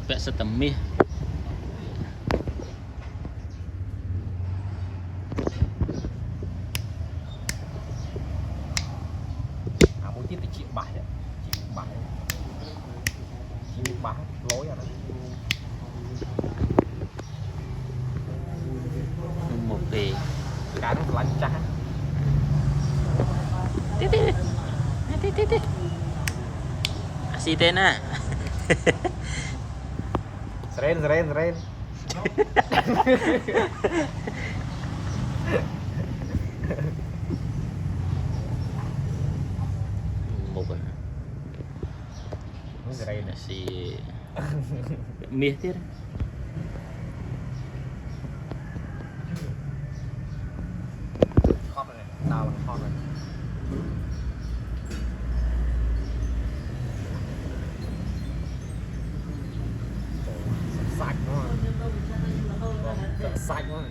vẽ sắt tầm mi một chiếc chịu bãi chịu bãi lối à một về cái nó lạnh chán xì tên à Ren một Ren xì mía tiết hot này sao là hot này sạch quá sạch quá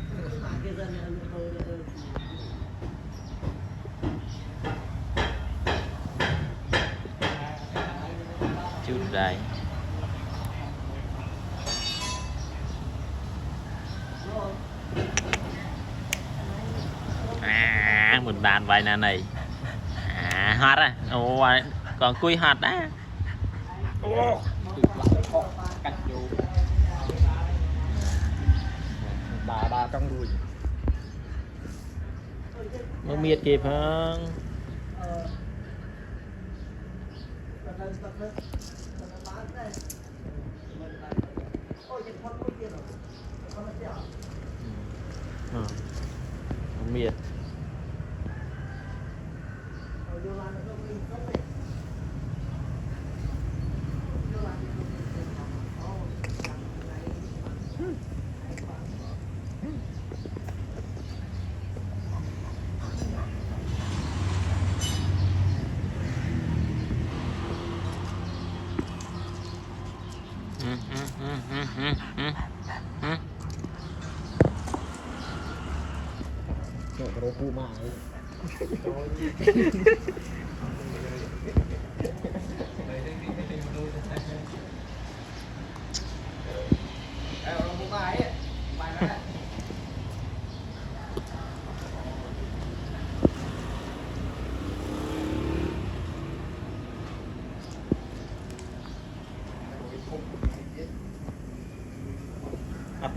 chút đây một đàn vài nè này hot à ồ còn cùi hot á đà trong đùi mới miệt kịp hơn miệt rồi cụ mà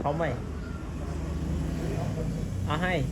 không mày à hay